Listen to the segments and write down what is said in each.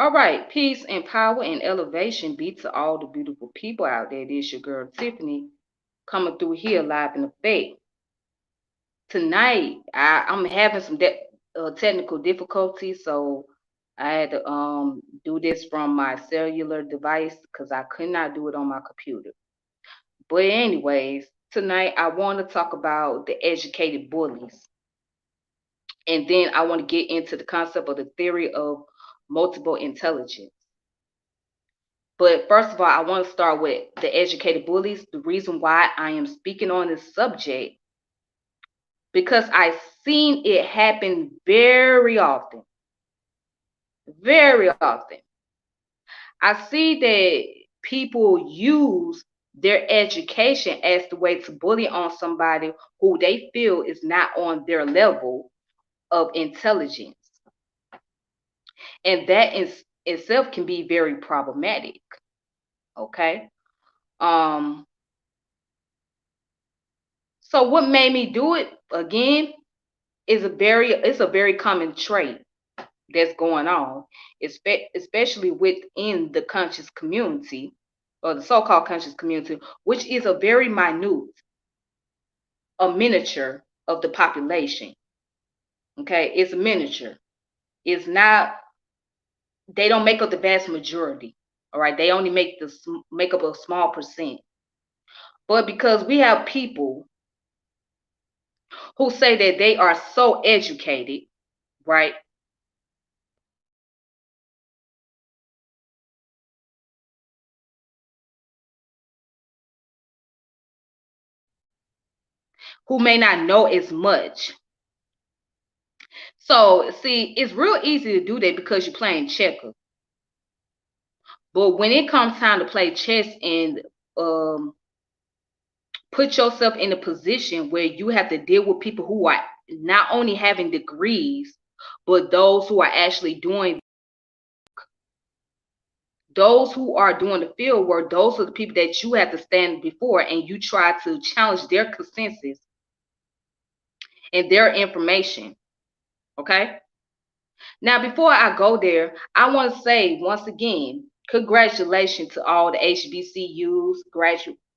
All right, peace and power and elevation be to all the beautiful people out there. This your girl Tiffany coming through here live in effect. Tonight, I'm having some technical difficulties, so I had to do this from my cellular device because I could not do it on my computer. But anyways, tonight I want to talk about the educated bullies, and then I want to get into the concept of the theory of multiple intelligence. But first of all, I want to start with the educated bullies. The reason why I am speaking on this subject, because I've seen it happen very often. Very often. I see that people use their education as the way to bully on somebody who they feel is not on their level of intelligence. And that in itself can be very problematic. Okay. Um, so what made me do it again is it's a very common trait that's going on, especially within the conscious community or the so-called conscious community, which is a very a miniature of the population. Okay, it's a miniature. It's not. They don't make up the vast majority. All right, they only make up a small percent. But because we have people who say that they are so educated, right? Who may not know as much. So, see, it's real easy to do that because you're playing checkers. But when it comes time to play chess and um, put yourself in a position where you have to deal with people who are not only having degrees, but those who are actually doing, those who are doing the field work, those are the people that you have to stand before and you try to challenge their consensus and their information. Okay. Now, before I go there, I want to say once again, congratulations to all the HBCUs,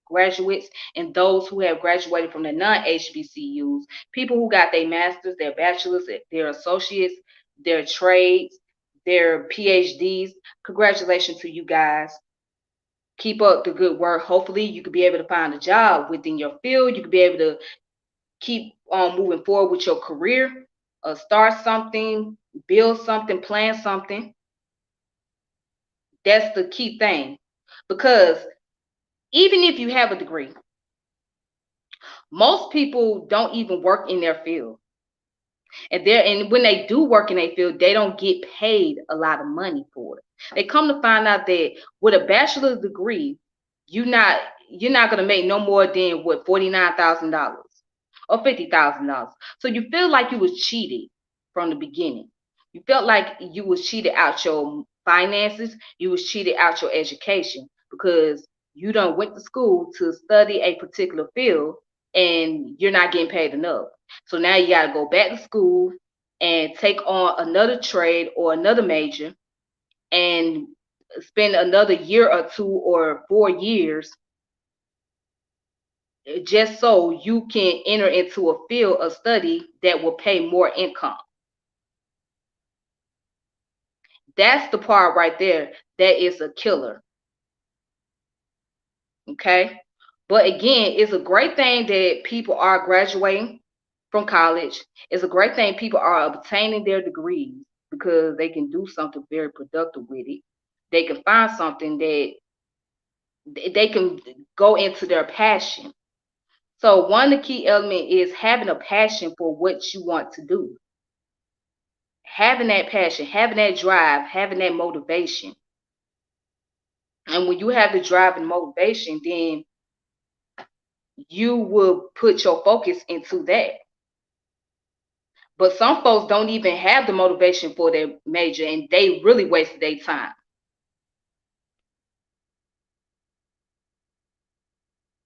graduates, and those who have graduated from the non-HBCUs, people who got their masters, their bachelors, their associates, their trades, their PhDs. Congratulations to you guys. Keep up the good work. Hopefully, you could be able to find a job within your field. You could be able to keep on moving forward with your career, start something, build something, plan something. That's the key thing. Because even if you have a degree, most people don't even work in their field. And when they do work in their field, they don't get paid a lot of money for it. They come to find out that with a bachelor's degree, you're not you're not gonna make no more than what $49,000 or $50,000. So you feel like you was cheated from the beginning. You felt like you was cheated out your finances, you was cheated out your education because you done went to school to study a particular field and you're not getting paid enough. So now you got to go back to school and take on another trade or another major and spend another year or 2 or 4 years just so you can enter into a field of study that will pay more income. That's the part right there that is a killer. Okay. But again, it's a great thing that people are graduating from college. It's a great thing people are obtaining their degrees because they can do something very productive with it. They can find something that they can go into their passion. So one of the key elements is having a passion for what you want to do. Having that passion, having that drive, having that motivation. And when you have the drive and motivation, then you will put your focus into that. But some folks don't even have the motivation for their major and they really wasted their time.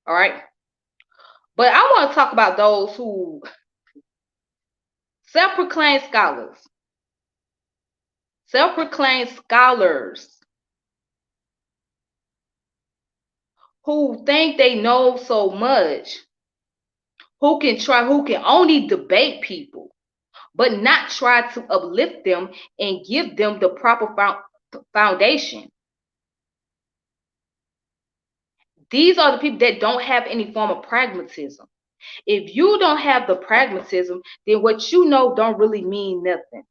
All right. But I want to talk about those who self proclaimed scholars. self-proclaimed scholars who think they know so much, who can only debate people, but not try to uplift them and give them the proper foundation. These are the people that don't have any form of pragmatism. If you don't have the pragmatism, then what you know don't really mean nothing.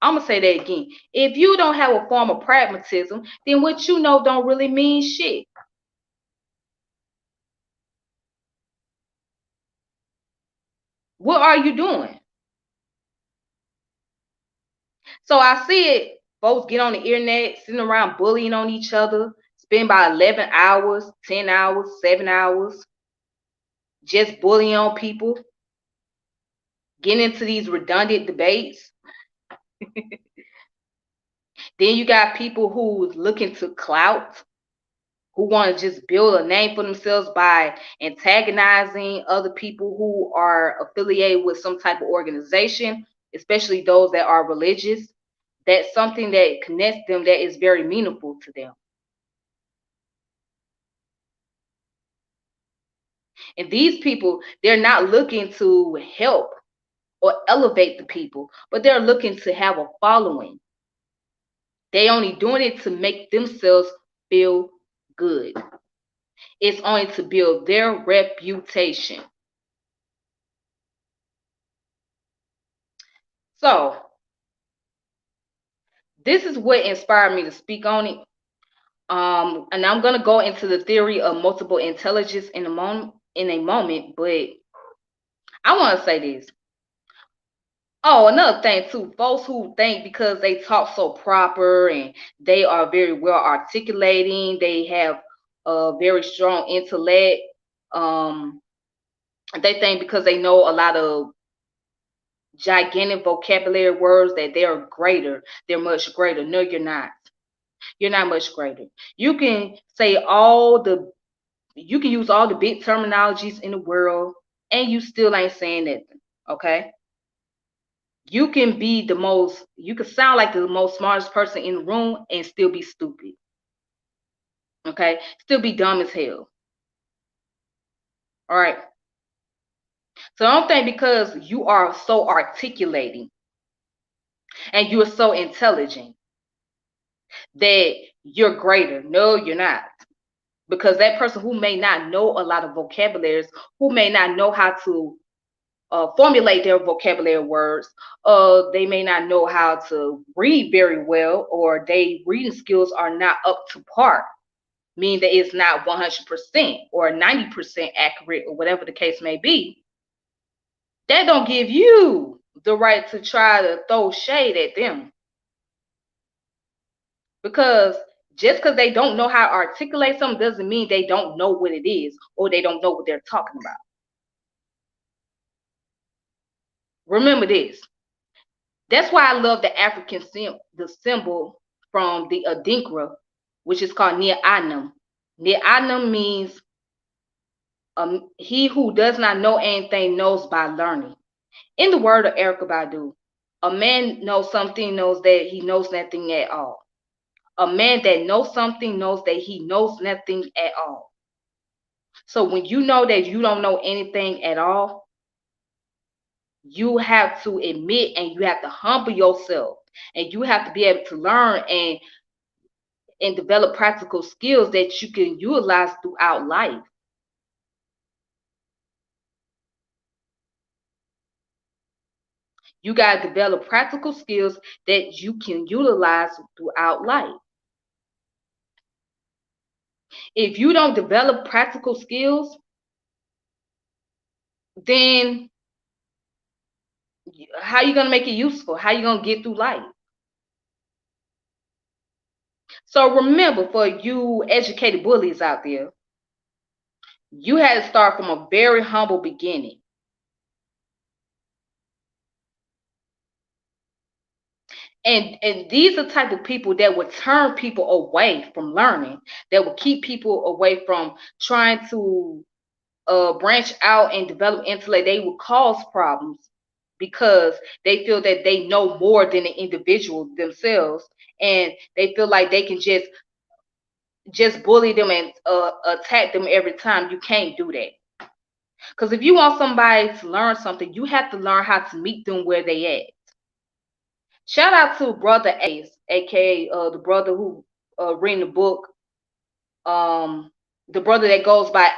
I'm going to say that again. If you don't have a form of pragmatism, then what you know don't really mean shit. What are you doing? So I see it. Folks get on the internet, sitting around bullying on each other, spend about 11 hours, 10 hours, 7 hours, just bullying on people, getting into these redundant debates. Then you got people who's looking to clout, who want to just build a name for themselves by antagonizing other people who are affiliated with some type of organization, especially those that are religious. That's something that connects them that is very meaningful to them. And these people, they're not looking to help or elevate the people, but they're looking to have a following. They only doing it to make themselves feel good. It's only to build their reputation. So this is what inspired me to speak on it. And I'm gonna go into the theory of multiple intelligence in a moment, but I want to say this. Oh, another thing too, folks who think because they talk so proper and they are very well articulating, they have a very strong intellect. They think because they know a lot of gigantic vocabulary words that they're greater. They're much greater. No, you're not. You're not much greater. You can say you can use all the big terminologies in the world, and you still ain't saying nothing. Okay. You can sound like the most smartest person in the room and still be stupid. Okay. Still be dumb as hell. All right. So I don't think because you are so articulating and you're so intelligent that you're greater. No, you're not. Because that person who may not know a lot of vocabularies, who may not know how to formulate their vocabulary words, they may not know how to read very well, or their reading skills are not up to par, meaning that it's not 100% or 90% accurate, or whatever the case may be. That don't give you the right to try to throw shade at them. Because just because they don't know how to articulate something doesn't mean they don't know what it is or they don't know what they're talking about. Remember this. That's why I love the African the symbol from the Adinkra, which is called Ni'anam. Ni'anam means he who does not know anything knows by learning. In the word of Erykah Badu, a man knows something, knows that he knows nothing at all. A man that knows something knows that he knows nothing at all. So when you know that you don't know anything at all, you have to admit and you have to humble yourself, and you have to be able to learn and develop practical skills that you can utilize throughout life. You got to develop practical skills that you can utilize throughout life. If you don't develop practical skills, then how are you going to make it useful? How are you going to get through life? So remember, for you educated bullies out there, you had to start from a very humble beginning. And these are the type of people that would turn people away from learning, that would keep people away from trying to branch out and develop intellect. They would cause problems because they feel that they know more than the individual themselves, and they feel like they can just bully them and attack them every time. You can't do that. Because if you want somebody to learn something, you have to learn how to meet them where they at. Shout out to Brother Ace, aka the brother who reading the book, the brother that goes by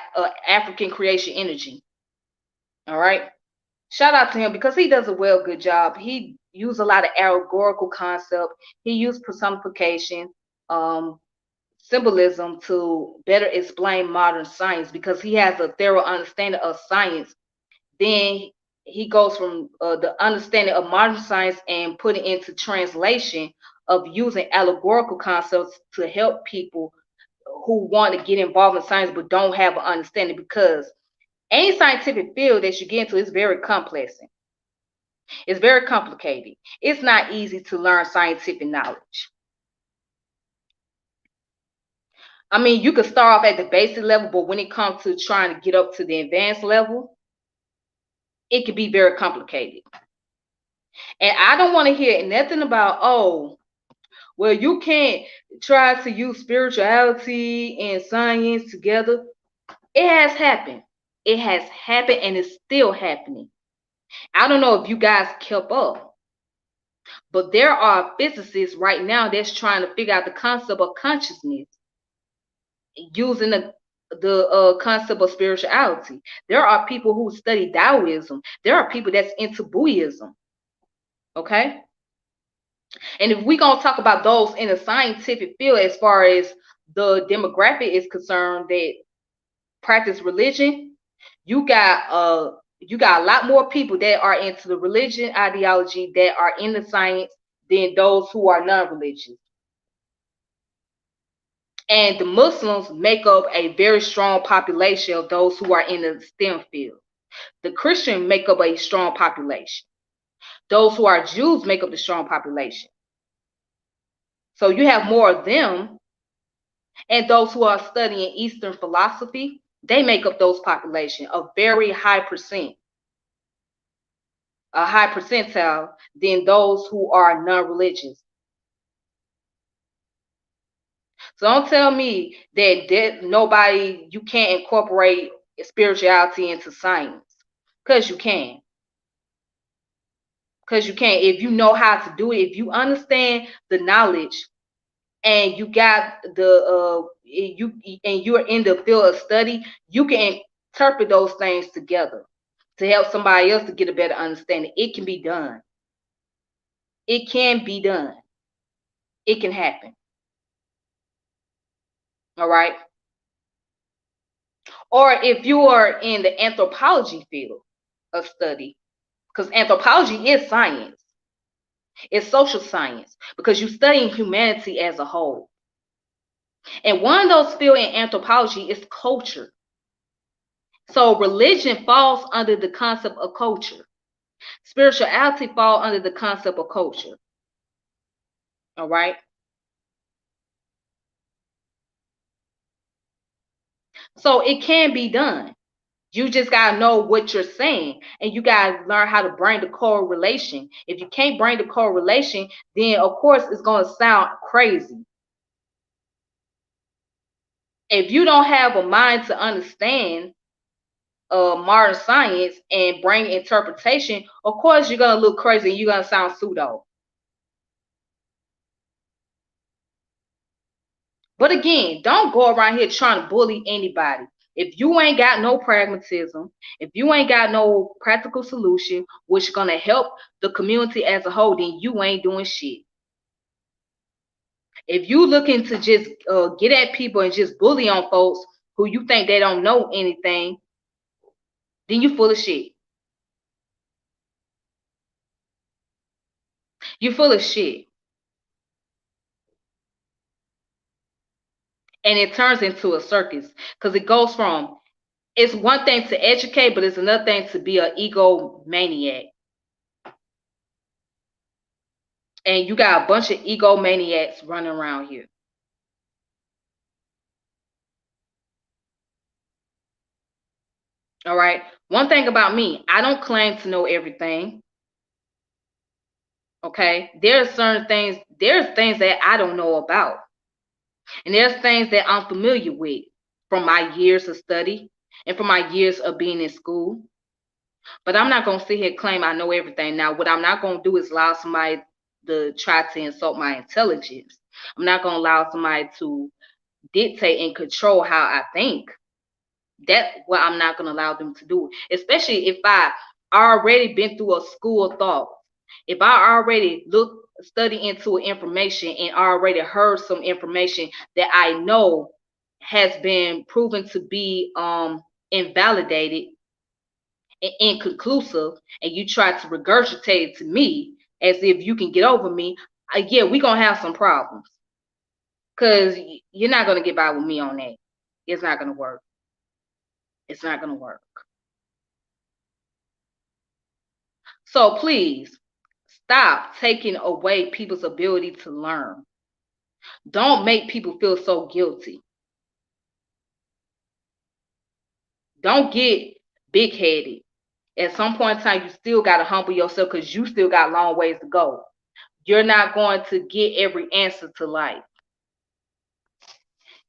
African Creation Energy. All right. Shout out to him because he does a good job. He used a lot of allegorical concept. He used personification, symbolism to better explain modern science because he has a thorough understanding of science. Then he goes from the understanding of modern science and put it into translation of using allegorical concepts to help people who want to get involved in science but don't have an understanding, because any scientific field that you get into is very complex. It's very complicated. It's not easy to learn scientific knowledge. I mean, you could start off at the basic level, but when it comes to trying to get up to the advanced level, it can be very complicated. And I don't want to hear nothing about, oh, well, you can't try to use spirituality and science together. It has happened. It has happened and it's still happening. I don't know if you guys kept up, but there are physicists right now that's trying to figure out the concept of consciousness using the concept of spirituality. There are people who study Taoism. There are people that's into Buddhism. Okay? And if we're gonna talk about those in the scientific field, as far as the demographic is concerned, that practice religion, you got a lot more people that are into the religion ideology that are in the science than those who are non-religious. And the Muslims make up a very strong population of those who are in the STEM field. The Christian make up a strong population. Those who are Jews make up the strong population. So you have more of them, and those who are studying Eastern philosophy, they make up those population, a very high percent, a high percentile than those who are non-religious. So don't tell me that nobody, you can't incorporate spirituality into science, because you can. Because you can, if you know how to do it, if you understand the knowledge, and you got you're in the field of study, you can interpret those things together to help somebody else to get a better understanding. It can be done. It can be done. It can happen. All right. Or if you are in the anthropology field of study, because anthropology is science, it's social science, because you're studying humanity as a whole. And one of those fields in anthropology is culture. So religion falls under the concept of culture. Spirituality falls under the concept of culture. All right. So it can be done. You just got to know what you're saying, and you got to learn how to bring the correlation. If you can't bring the correlation, then of course it's going to sound crazy. If you don't have a mind to understand modern science and bring interpretation, of course you're going to look crazy and you're going to sound pseudo. But again, don't go around here trying to bully anybody. If you ain't got no pragmatism, if you ain't got no practical solution which is going to help the community as a whole, then you ain't doing shit. If you looking to just get at people and just bully on folks who you think they don't know anything, then you full of shit. You full of shit. And it turns into a circus, because it goes from, it's one thing to educate, but it's another thing to be an egomaniac. And you got a bunch of egomaniacs running around here. All right. One thing about me, I don't claim to know everything. Okay, there's things that I don't know about, and there's things that I'm familiar with from my years of study and from my years of being in school. But I'm not gonna sit here and claim I know everything. Now, what I'm not gonna do is allow somebody to try to insult my intelligence. I'm not gonna allow somebody to dictate and control how I think. That's what I'm not gonna allow them to do. Especially if I already been through a school of thought. If I already study into information and already heard some information that I know has been proven to be invalidated and inconclusive, and you try to regurgitate it to me as if you can get over me, yeah, we're gonna have some problems. Because you're not gonna get by with me on that. It's not gonna work. It's not gonna work. So please stop taking away people's ability to learn. Don't make people feel so guilty. Don't get big headed. At some point in time, you still got to humble yourself because you still got a long ways to go. You're not going to get every answer to life.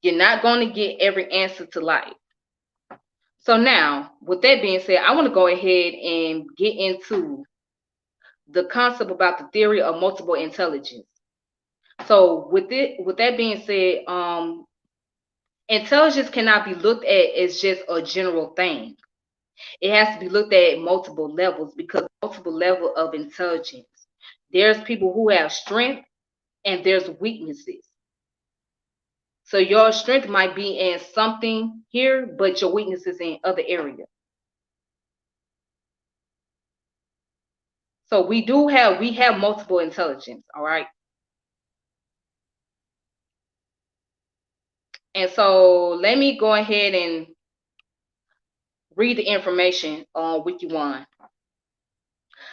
You're not going to get every answer to life. So now, with that being said, I want to go ahead and get into the concept about the theory of multiple intelligence. So with that being said, intelligence cannot be looked at as just a general thing. It has to be looked at multiple levels, because multiple level of intelligence. There's people who have strength and there's weaknesses. So your strength might be in something here, but your weakness is in other areas. So we have multiple intelligence, all right? And so let me go ahead and read the information on Wiki One.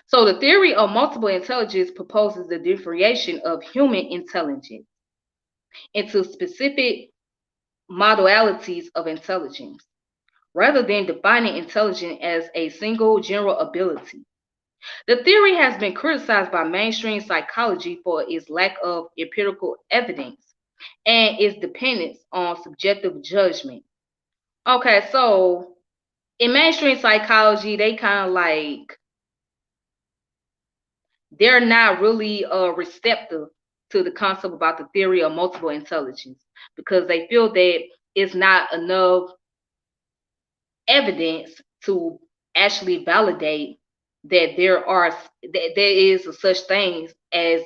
So the theory of multiple intelligence proposes the differentiation of human intelligence into specific modalities of intelligence, rather than defining intelligence as a single general ability. The theory has been criticized by mainstream psychology for its lack of empirical evidence and its dependence on subjective judgment. Okay, so in mainstream psychology, they kind of like, they're not really receptive to the concept about the theory of multiple intelligence, because they feel that it's not enough evidence to actually validate that there is a such thing as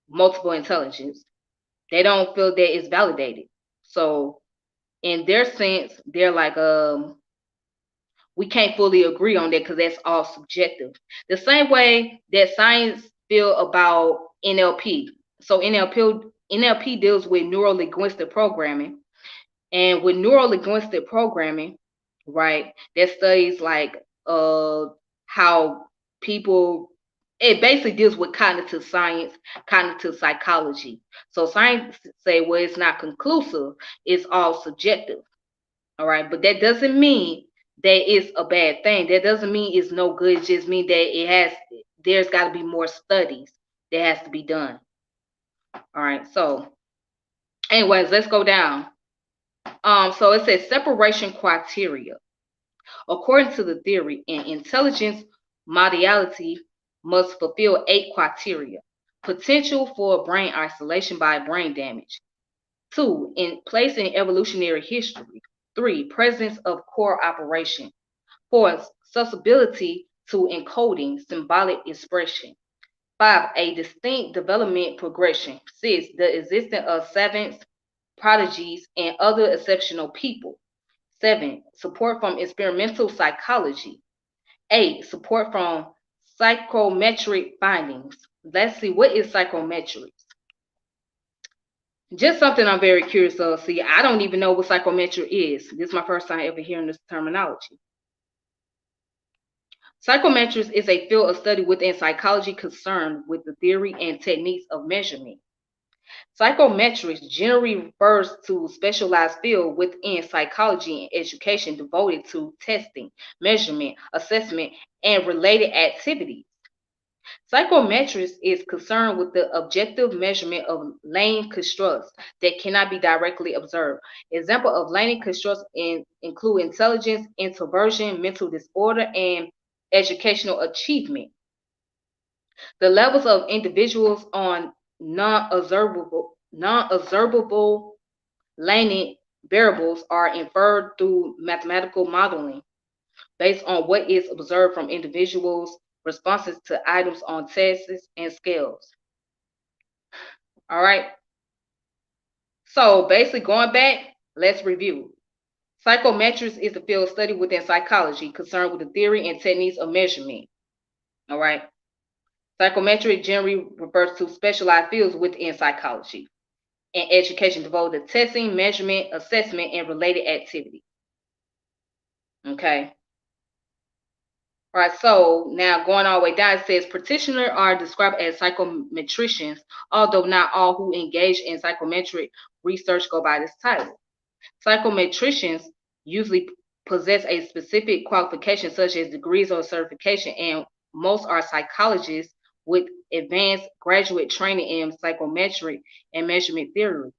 multiple intelligence. They don't feel that it's validated. So in their sense, they're like, we can't fully agree on that because that's all subjective. The same way that science feel about NLP. So NLP deals with neuro-linguistic programming. And with neuro-linguistic programming, right, that studies like how people, it basically deals with cognitive science, cognitive psychology. So science say, well, it's not conclusive, it's all subjective. All right, but that doesn't mean that it's a bad thing. That doesn't mean it's no good. It just means that there's got to be more studies that has to be done. All right, so anyways, let's go down. So it says separation criteria. According to the theory, an intelligence modality must fulfill 8 criteria. Potential for brain isolation by brain damage. 2, in place in evolutionary history. 3, presence of core operation. 4, susceptibility to encoding symbolic expression. 5, a distinct development progression. 6, the existence of savants, prodigies, and other exceptional people. 7, support from experimental psychology. 8, support from psychometric findings. Let's see, what is psychometrics? Just something I'm very curious of. See, I don't even know what psychometric is. This is my first time ever hearing this terminology. Psychometrics is a field of study within psychology concerned with the theory and techniques of measurement. Psychometrics generally refers to specialized field within psychology and education devoted to testing, measurement, assessment, and related activities. Psychometrics is concerned with the objective measurement of lane constructs that cannot be directly observed. Example of lane constructs include intelligence, introversion, mental disorder, and educational achievement. The levels of individuals on non-observable laning variables are inferred through mathematical modeling based on what is observed from individuals' responses to items on tests and scales. All right. So basically, going back, let's review. Psychometrics is the field of study within psychology concerned with the theory and techniques of measurement. All right. Psychometric generally refers to specialized fields within psychology and education devoted to testing, measurement, assessment, and related activities. Okay. All right, so now going all the way down, it says practitioners are described as psychometricians, although not all who engage in psychometric research go by this title. Psychometricians usually possess a specific qualification, such as degrees or certification, and most are psychologists with advanced graduate training in psychometric and measurement theory.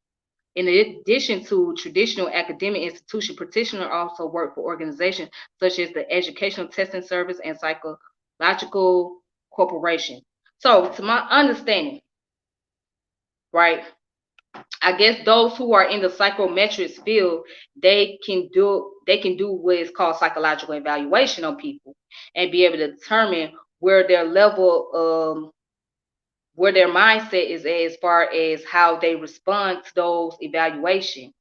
In addition to traditional academic institutions, practitioners also work for organizations such as the Educational Testing Service and Psychological Corporation. So, to my understanding, right, I guess those who are in the psychometrics field, they can do what is called psychological evaluation on people and be able to determine where their level where their mindset is as far as how they respond to those evaluations.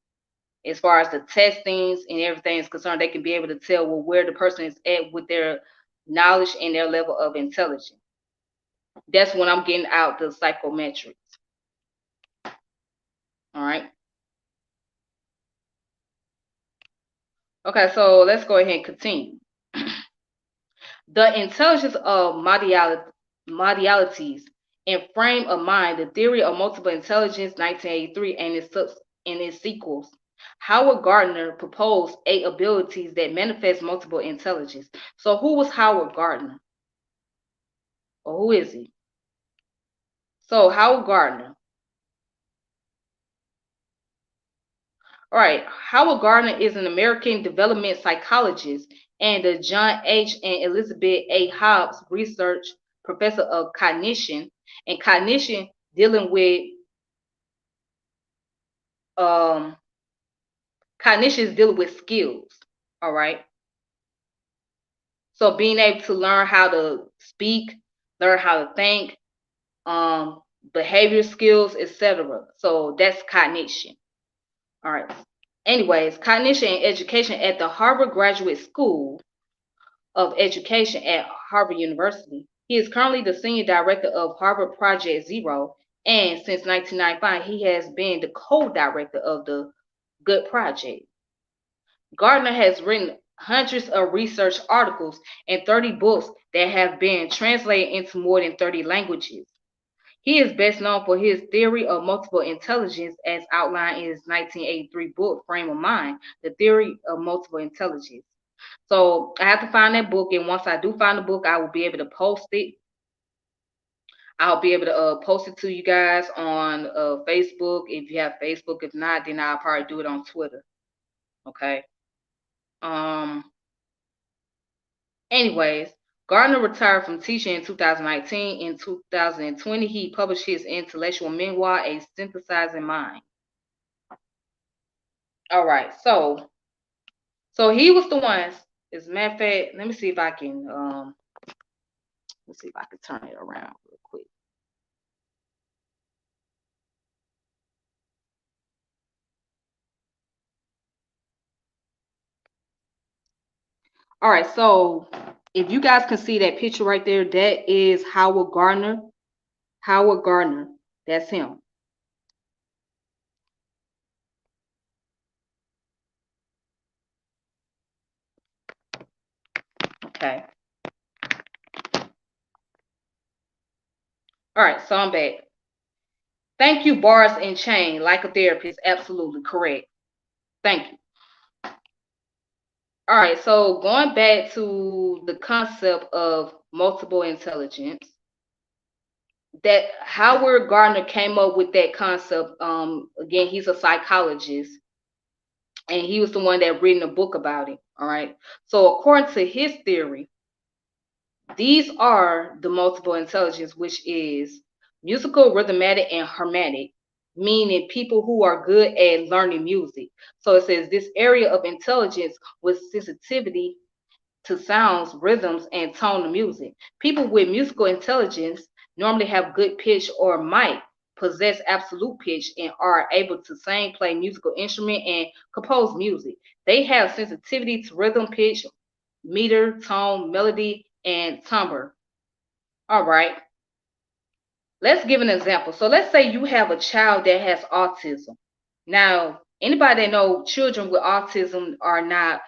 As far as the testings and everything is concerned, they can be able to tell where the person is at with their knowledge and their level of intelligence. That's when I'm getting out the psychometrics. All right. Okay, so let's go ahead and continue. The intelligence of modalities and frame of mind, the theory of multiple intelligence, 1983, and its sequels. Howard Gardner proposed 8 abilities that manifest multiple intelligence. So who was Howard Gardner? Or who is he? So Howard Gardner. All right, Howard Gardner is an American development psychologist and the John H. and Elizabeth A. Hobbs Research Professor of Cognition, and cognition dealing with cognition is dealing with skills. All right. So being able to learn how to speak, learn how to think, behavior skills, etc. So that's cognition. All right. Anyways, cognition and education at the Harvard Graduate School of Education at Harvard University. He is currently the senior director of Harvard Project Zero, and since 1995, he has been the co-director of the Good Project. Gartner has written hundreds of research articles and 30 books that have been translated into more than 30 languages. He is best known for his theory of multiple intelligence as outlined in his 1983 book, Frame of Mind, The Theory of Multiple Intelligence. So I have to find that book, and once I do find the book, I will be able to post it. I'll be able to post it to you guys on Facebook if you have Facebook. If not, then I'll probably do it on Twitter. Okay. Anyways, Gardner retired from teaching in 2019. In 2020, he published his intellectual memoir, A Synthesizing Mind. All right, so he was the ones. As a matter of fact, let me see if I can turn it around real quick. All right, so if you guys can see that picture right there, that is Howard Gardner. Howard Gardner, that's him. Okay. All right, so I'm back. Thank you, bars and chain, like a therapist. Absolutely correct. Thank you. All right, so going back to the concept of multiple intelligence. that Howard Gardner came up with that concept. Again, he's a psychologist, and he was the one that written a book about it. All right. So according to his theory, these are the multiple intelligence, which is musical, rhythmatic, and harmonic, meaning people who are good at learning music. So it says this area of intelligence with sensitivity to sounds, rhythms, and tone of music. People with musical intelligence normally have good pitch or might possess absolute pitch and are able to sing, play musical instrument, and compose music. They have sensitivity to rhythm, pitch, meter, tone, melody, and timbre. All right. Let's give an example. So let's say you have a child that has autism. Now, anybody that know children with autism are not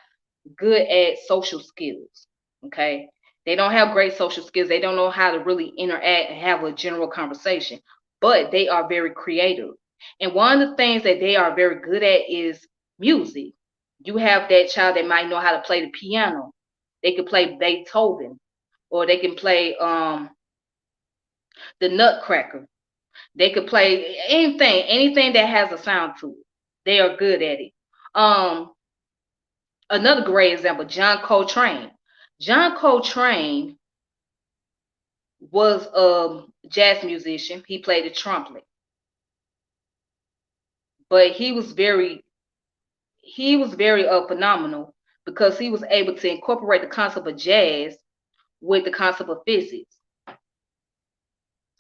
good at social skills. Okay. They don't have great social skills. They don't know how to really interact and have a general conversation, but they are very creative. And one of the things that they are very good at is music. You have that child that might know how to play the piano. They could play Beethoven, or they can play the Nutcracker. They could play anything that has a sound to it. They are good at it. Um, Another great example, John Coltrane. John Coltrane was a jazz musician. He played the trumpet, but he was very phenomenal because he was able to incorporate the concept of jazz with the concept of physics.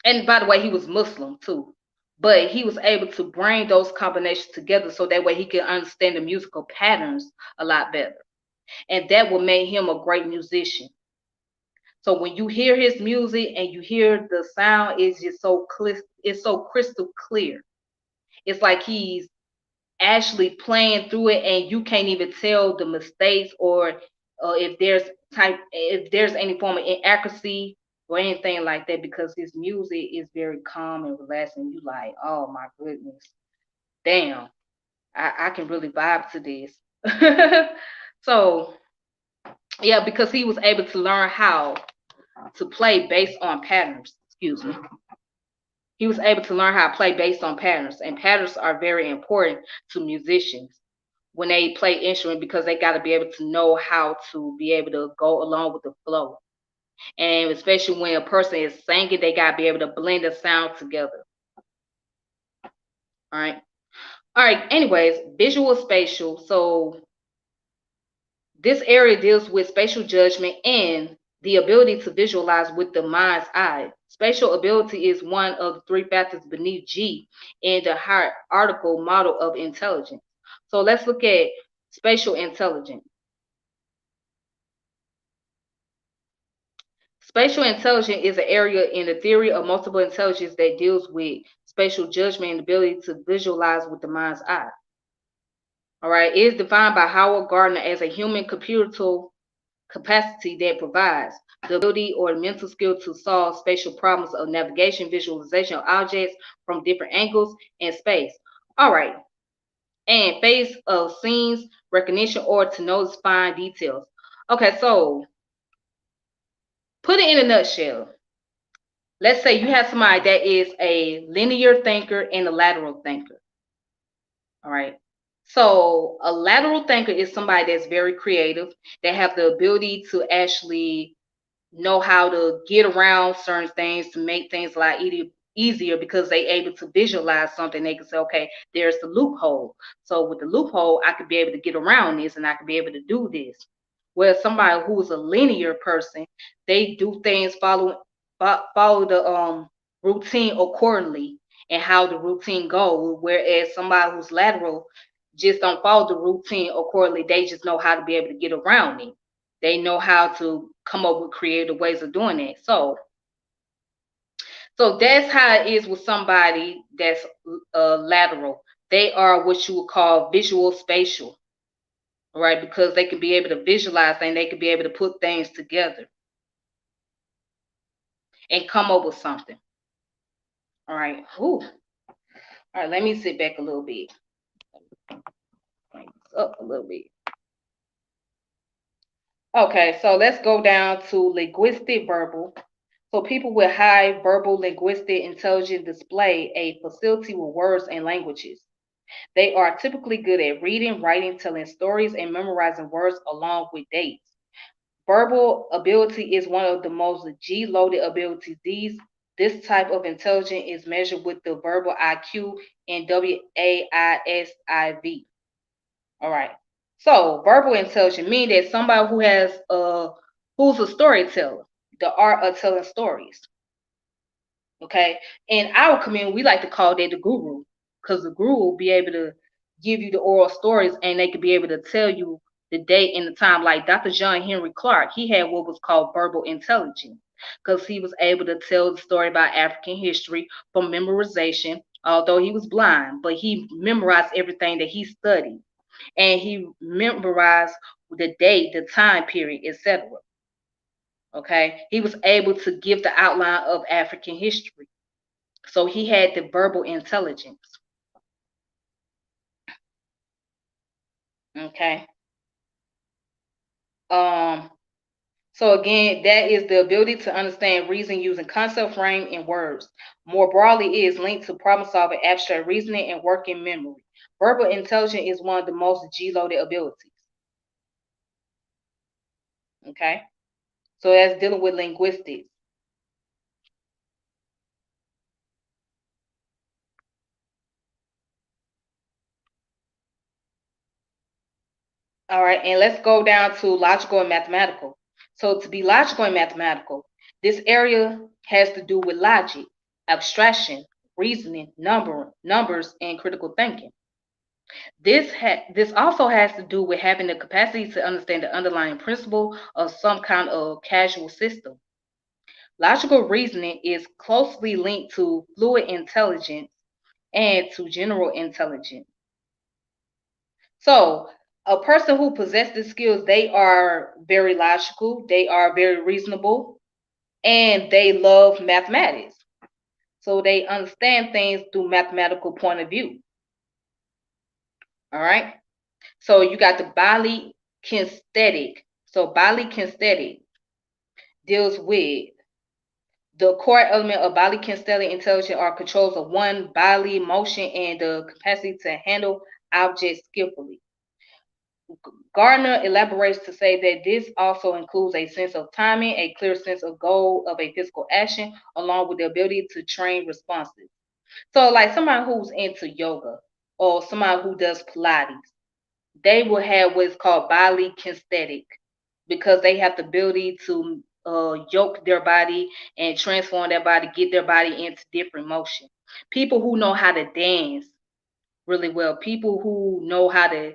And by the way, he was Muslim too. But he was able to bring those combinations together so that way he could understand the musical patterns a lot better. And that would make him a great musician. So when you hear his music and you hear the sound, it's just it's so crystal clear. It's like he's actually playing through it, and you can't even tell the mistakes or if there's any form of inaccuracy or anything like that, because his music is very calm and relaxing. You like, oh my goodness, damn, I can really vibe to this. So yeah, because he was able to learn how to play based on patterns. Excuse me. He was able to learn how to play based on patterns, and patterns are very important to musicians when they play instrument, because they got to be able to know how to be able to go along with the flow. And especially when a person is singing, they got to be able to blend the sound together. All right. All right. Anyways, visual spatial. So this area deals with spatial judgment and the ability to visualize with the mind's eye. Spatial ability is one of the three factors beneath G in the hierarchical model of intelligence. So let's look at spatial intelligence. Spatial intelligence is an area in the theory of multiple intelligence that deals with spatial judgment and ability to visualize with the mind's eye. All right, it is defined by Howard Gardner as a human computer capacity that provides the ability or the mental skill to solve spatial problems of navigation, visualization of objects from different angles and space. All right, and phase of scenes recognition or to notice fine details. Okay, so put it in a nutshell. Let's say you have somebody that is a linear thinker and a lateral thinker. All right. So a lateral thinker is somebody that's very creative. They have the ability to actually know how to get around certain things to make things a lot easier because they able to visualize something. They can say, okay, there's the loophole. So with the loophole, I could be able to get around this and I could be able to do this. Whereas somebody who's a linear person, they do things follow the routine accordingly and how the routine goes. Whereas somebody who's lateral just don't follow the routine accordingly. They just know how to be able to get around it. They know how to come up with creative ways of doing it. So that's how it is with somebody that's lateral. They are what you would call visual spatial, right? Because they can be able to visualize and they can be able to put things together and come up with something. All right. Whew. All right, let me sit back a little bit. Bring this up a little bit. Okay, so let's go down to linguistic verbal. So people with high verbal linguistic intelligence display a facility with words and languages. They are typically good at reading, writing, telling stories, and memorizing words along with dates. Verbal ability is one of the most G-loaded abilities. This type of intelligence is measured with the verbal IQ and WAISIV. All right. So verbal intelligence means that somebody who's a storyteller, the art of telling stories. Okay. In our community, we like to call that the guru, because the guru will be able to give you the oral stories and they could be able to tell you the date and the time. Like Dr. John Henry Clark, he had what was called verbal intelligence because he was able to tell the story about African history from memorization, although he was blind, but he memorized everything that he studied and he memorized the date, the time period, etc. Okay, he was able to give the outline of African history. So he had the verbal intelligence. Okay. So again, that is the ability to understand reason using concept frame and words. More broadly, it is linked to problem solving, abstract reasoning, and working memory. Verbal intelligence is one of the most G-loaded abilities. Okay. So that's dealing with linguistics. All right, and let's go down to logical and mathematical. So to be logical and mathematical, this area has to do with logic, abstraction, reasoning, numbers, and critical thinking. This also has to do with having the capacity to understand the underlying principle of some kind of causal system. Logical reasoning is closely linked to fluid intelligence and to general intelligence. So, a person who possesses the skills, they are very logical, they are very reasonable, and they love mathematics. So they understand things through mathematical point of view. All right. So you got the bodily kinesthetic. So bodily kinesthetic deals with the core element of bodily kinesthetic intelligence are controls of one bodily motion and the capacity to handle objects skillfully. Gartner elaborates to say that this also includes a sense of timing, a clear sense of goal of a physical action, along with the ability to train responses. So, like somebody who's into yoga or somebody who does Pilates, they will have what's called bodily kinesthetic because they have the ability to yoke their body and transform their body, get their body into different motion. People who know how to dance really well, people who know how to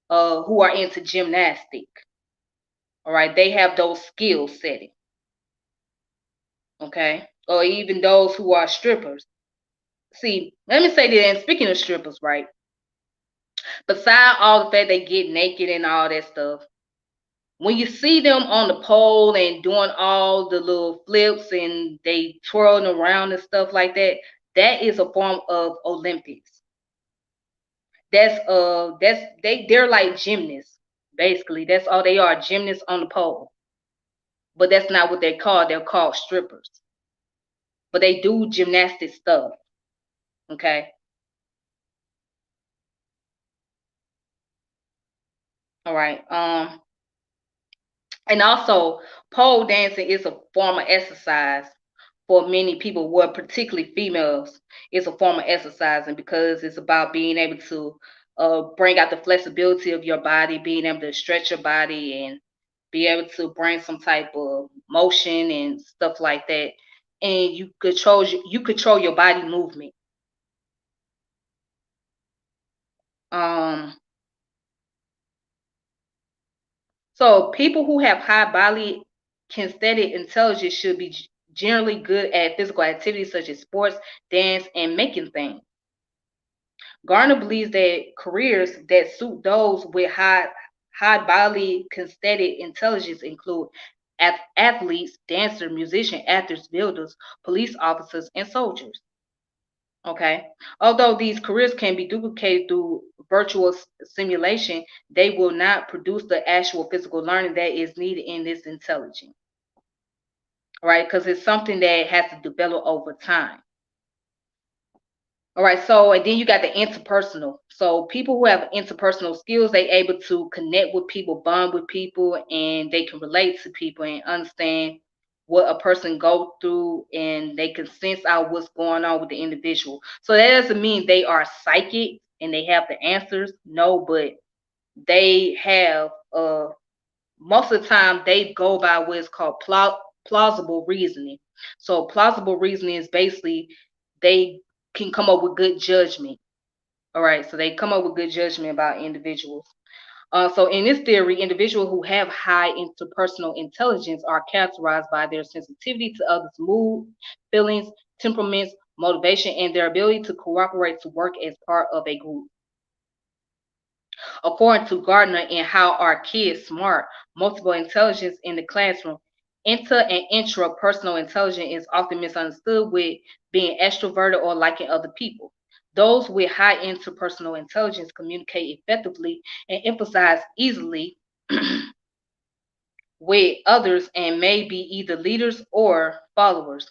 who are into gymnastic. All right, they have those skill setting. Okay, or even those who are strippers. See, let me say that. And speaking of strippers, right? Beside all the fact they get naked and all that stuff, when you see them on the pole and doing all the little flips and they twirling around and stuff like that, that is a form of Olympics. They're like gymnasts, basically. That's all they are, gymnasts on the pole. But that's not what they're called. They're called strippers. But they do gymnastic stuff. Okay. All right. And also pole dancing is a form of exercise for many people, well, particularly females. It's a form of exercise, and because it's about being able to bring out the flexibility of your body, being able to stretch your body and be able to bring some type of motion and stuff like that. And you control your body movement. Um, so people who have high body kinesthetic intelligence should be generally good at physical activities such as sports, dance, and making things. Gartner believes that careers that suit those with high bodily kinesthetic intelligence include athletes, dancers, musicians, actors, builders, police officers, and soldiers. Okay. Although these careers can be duplicated through virtual simulation, they will not produce the actual physical learning that is needed in this intelligence. right? Because it's something that has to develop over time. All right, so and then you got the interpersonal. So people who have interpersonal skills, they able to connect with people, bond with people, and they can relate to people and understand what a person go through, and they can sense out what's going on with the individual. So that doesn't mean they are psychic and they have the answers. No, but they have most of the time they go by what is called plausible reasoning. So plausible reasoning is basically they can come up with good judgment. All right, so they come up with good judgment about individuals. So in this theory, individuals who have high interpersonal intelligence are characterized by their sensitivity to others' mood, feelings, temperaments, motivation, and their ability to cooperate to work as part of a group. According to Gartner and How Are Kids Smart? Multiple intelligence in the classroom. Inter and intrapersonal intelligence is often misunderstood with being extroverted or liking other people. Those with high interpersonal intelligence communicate effectively and emphasize easily with others and may be either leaders or followers.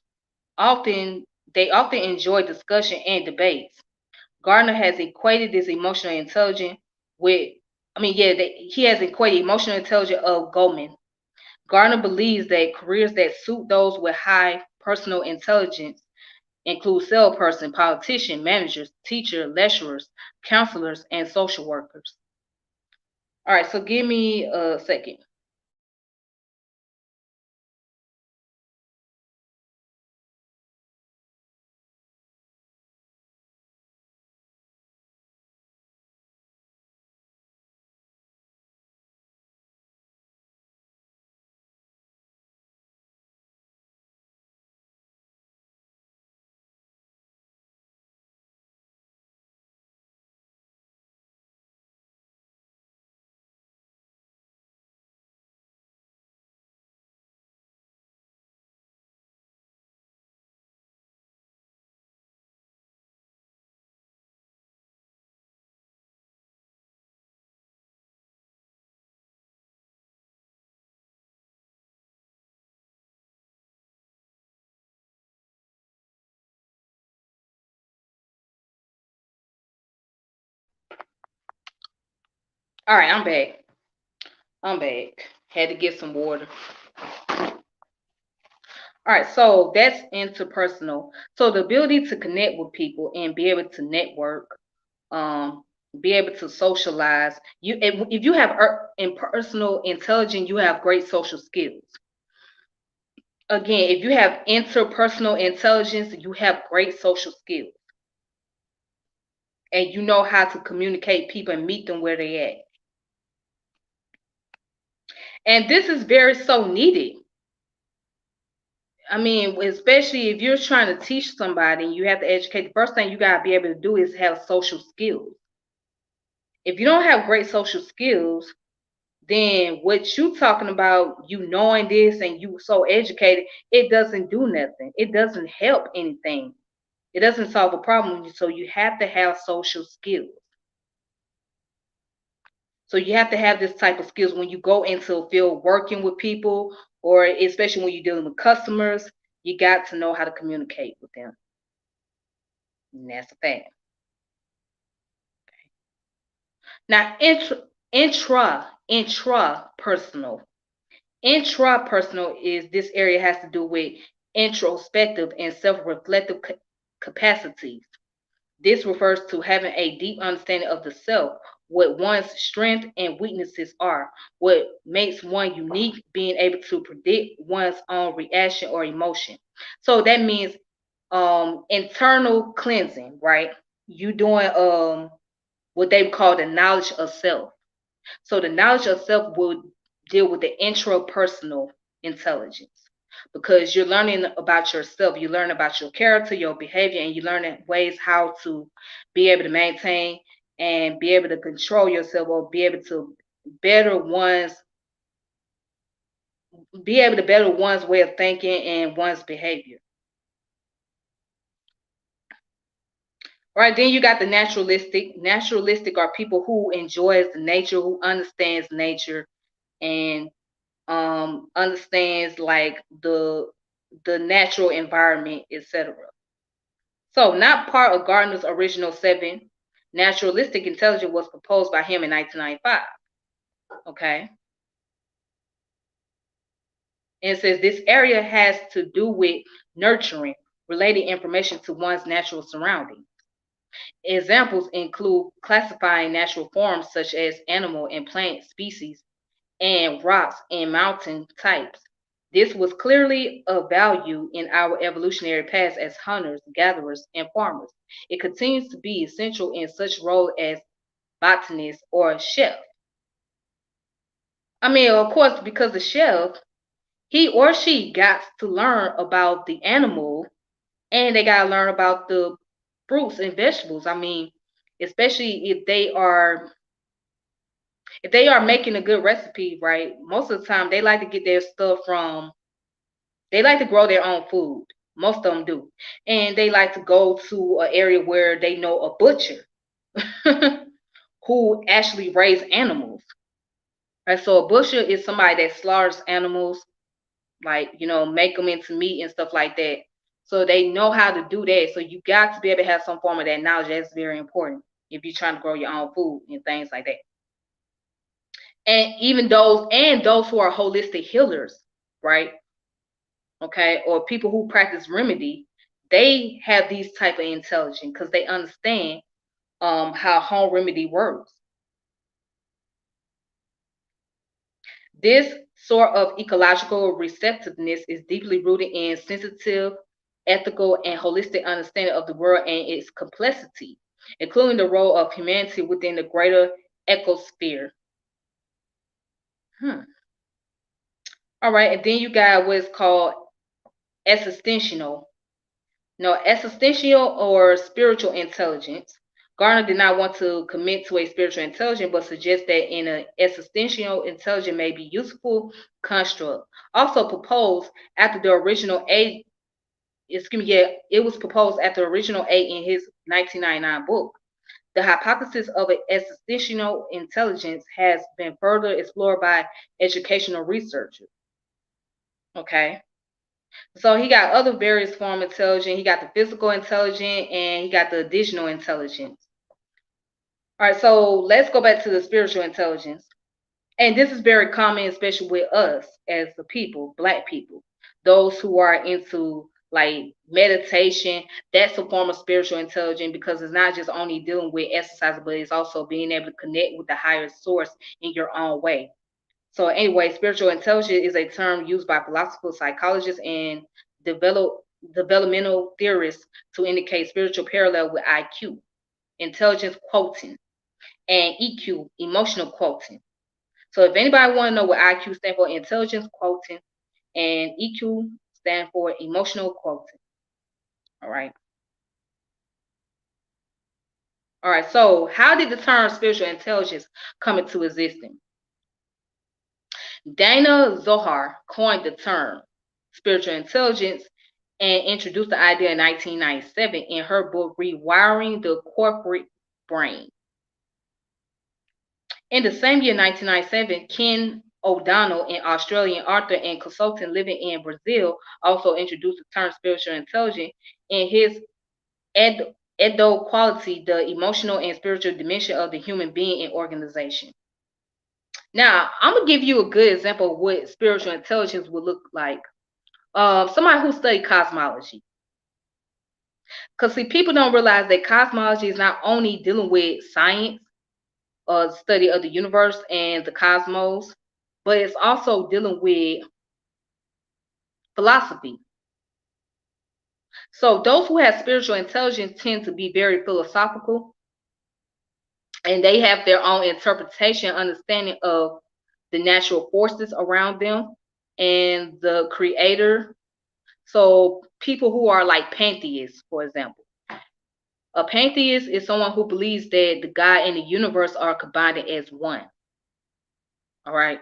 They often enjoy discussion and debates. Gardner has equated this emotional intelligence with, he has equated emotional intelligence of Goldman. Gardner believes that careers that suit those with high personal intelligence include salesperson, politician, managers, teacher, lecturers, counselors, and social workers. All right, so give me a second. All right, I'm back. Had to get some water. All right, so that's interpersonal. So the ability to connect with people and be able to network, um, be able to socialize. If you have impersonal intelligence, you have great social skills. Again, if you have interpersonal intelligence, you have great social skills, and you know how to communicate people and meet them where they at. And this is very so needed. I mean, especially if you're trying to teach somebody and you have to educate, the first thing you got to be able to do is have social skills. If you don't have great social skills, then what you talking about, you knowing this and you so educated, it doesn't do nothing. It doesn't help anything. It doesn't solve a problem. So you have to have social skills. So you have to have this type of skills when you go into a field working with people, or especially when you're dealing with customers, you got to know how to communicate with them. And that's a fact. Now, intrapersonal. Intrapersonal is this area has to do with introspective and self-reflective capacities. This refers to having a deep understanding of the self, what one's strengths and weaknesses are, what makes one unique, being able to predict one's own reaction or emotion. So that means internal cleansing, right? You doing what they call the knowledge of self. So the knowledge of self will deal with the intrapersonal intelligence because you're learning about yourself, you learn about your character, your behavior, and you learn ways how to be able to maintain and be able to control yourself or be able to better one's better one's way of thinking and one's behavior. All right, then you got the naturalistic. Naturalistic are people who enjoys nature, who understands nature, and understands like the natural environment, etc. So, not part of Gardner's original 7, naturalistic intelligence was proposed by him in 1995. Okay. And it says this area has to do with nurturing related information to one's natural surroundings. Examples include classifying natural forms such as animal and plant species and rocks and mountain types. This was clearly of value in our evolutionary past as hunters, gatherers, and farmers. It continues to be essential in such role as botanist or chef. I mean, of course, because the chef, he or she got to learn about the animal and they got to learn about the fruits and vegetables. I mean, especially if they are making a good recipe, right? Most of the time they like to get their stuff from they like to grow their own food. Most of them do. And they like to go to an area where they know a butcher who actually raise animals. Right? So a butcher is somebody that slaughters animals, like, make them into meat and stuff like that. So they know how to do that. So you got to be able to have some form of that knowledge. That's very important if you're trying to grow your own food and things like that. And even those who are holistic healers, right? Okay, or people who practice remedy, they have these type of intelligence because they understand how home remedy works. This sort of ecological receptiveness is deeply rooted in sensitive, ethical, and holistic understanding of the world and its complexity, including the role of humanity within the greater ecosphere. All right, and then you got what's called existential. No, existential or spiritual intelligence. Garner did not want to commit to a spiritual intelligence, but suggests that in an existential intelligence may be useful construct. Also proposed after the original A, it was proposed after the original A in his 1999 book. The hypothesis of an existential intelligence has been further explored by educational researchers. Okay. So he got other various form of intelligence. He got the physical intelligence and he got the additional intelligence. All right, so let's go back to the spiritual intelligence. And this is very common, especially with us as the people, Black people. Those who are into like meditation, that's a form of spiritual intelligence because it's not just only dealing with exercise, but it's also being able to connect with the higher source in your own way. So spiritual intelligence is a term used by philosophers, psychologists, and developmental theorists to indicate spiritual parallel with IQ, intelligence quotient, and EQ, emotional quotient. So if anybody want to know what IQ stands for, intelligence quotient, and EQ stand for emotional quotient. All right. All right. So how did the term spiritual intelligence come into existence? Dana Zohar coined the term spiritual intelligence and introduced the idea in 1997 in her book Rewiring the Corporate Brain. In the same year, 1997, Ken O'Donnell, an Australian author and consultant living in Brazil, also introduced the term spiritual intelligence in his Edo Quality, the emotional and spiritual dimension of the human being and organization. Now, I'm going to give you a good example of what spiritual intelligence would look like. Somebody who studied cosmology. Because, see, people don't realize that cosmology is not only dealing with science, study of the universe and the cosmos, but it's also dealing with philosophy. So those who have spiritual intelligence tend to be very philosophical, and they have their own interpretation, understanding of the natural forces around them and the creator. So people who are like pantheists, for example. A pantheist is someone who believes that the God and the universe are combined as one. All right.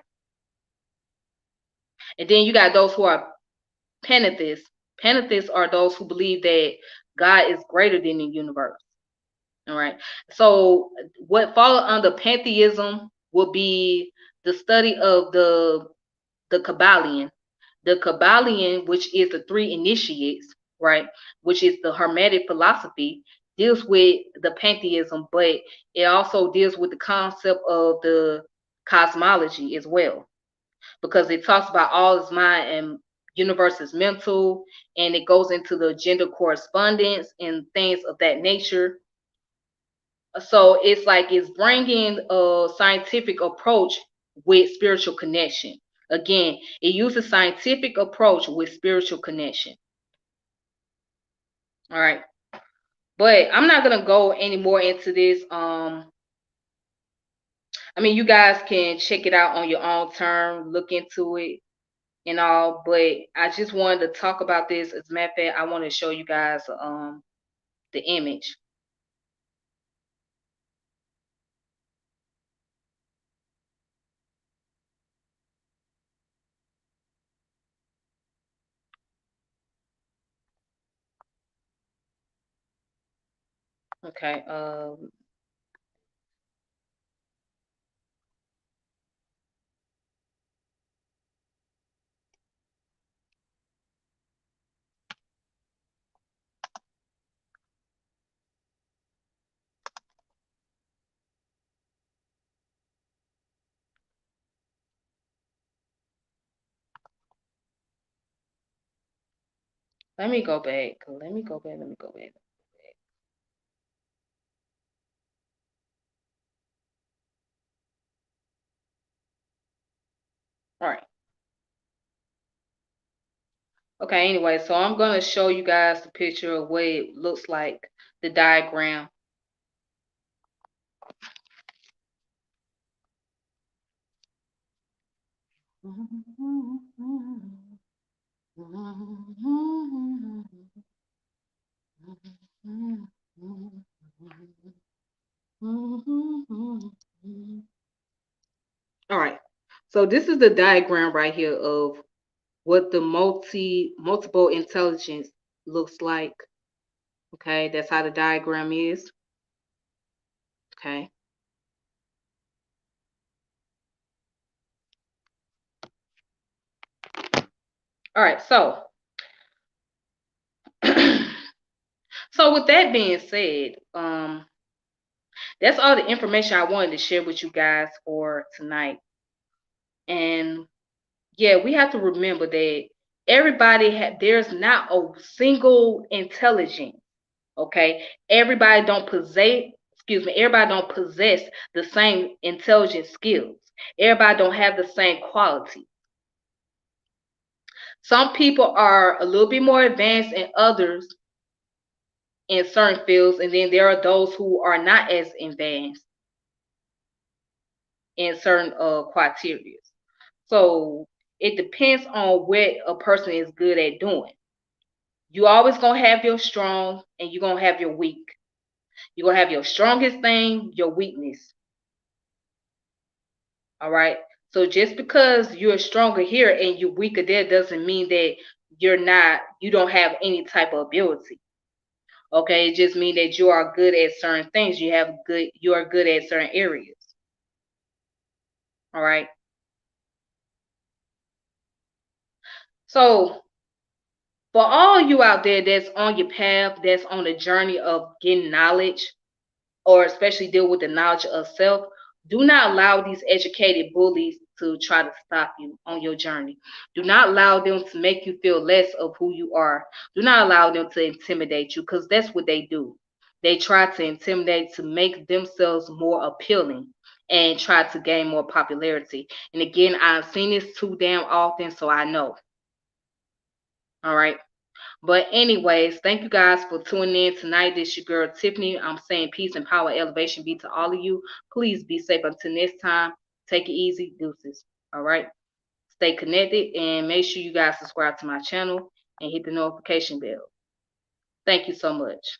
And then you got those who are pantheists. Pantheists are those who believe that God is greater than the universe. All right. So what follow under pantheism would be the study of the Kabbalion, The Kabbalion, which is the three initiates, right, which is the Hermetic philosophy, deals with the pantheism, but it also deals with the concept of the cosmology as well, because it talks about all is mind and universe is mental, and it goes into the gender correspondence and things of that nature. So it's like it's bringing a scientific approach with spiritual connection. Again, it uses scientific approach with spiritual connection. All right, but I'm not gonna go any more into this. I mean, you guys can check it out on your own term, look into it and all. But I just wanted to talk about this. As a matter of fact, I want to show you guys the image. Okay. Let me go back. Let me go back. Let me go back. All right. Okay, anyway, so I'm going to show you guys the picture of what it looks like, the diagram. All right. So this is the diagram right here of what the multiple intelligence looks like. Okay, that's how the diagram is. Okay. All right, so so with that being said, that's all the information I wanted to share with you guys for tonight. And yeah, we have to remember that there's not a single intelligence. Okay, everybody don't possess. Excuse me. Everybody don't possess the same intelligence skills. Everybody don't have the same quality. Some people are a little bit more advanced than others in certain fields, and then there are those who are not as advanced in certain criteria. So it depends on what a person is good at doing. You always gonna have your strong and you're gonna have your weak. You're gonna have your strongest thing, your weakness. All right. So just because you're stronger here and you're weaker there doesn't mean that you don't have any type of ability. Okay, it just means that you are good at certain things. You are good at certain areas. All right. So for all you out there that's on your path, that's on the journey of getting knowledge, or especially deal with the knowledge of self, do not allow these educated bullies to try to stop you on your journey. Do not allow them to make you feel less of who you are. Do not allow them to intimidate you, because that's what they do. They try to intimidate to make themselves more appealing and try to gain more popularity. And again, I've seen this too damn often, so I know. All right. But anyways, thank you guys for tuning in tonight. This is your girl Tiffany. I'm saying peace and power, elevation be to all of you. Please be safe until next time. Take it easy, deuces. All right. Stay connected and make sure you guys subscribe to my channel and hit the notification bell. Thank you so much.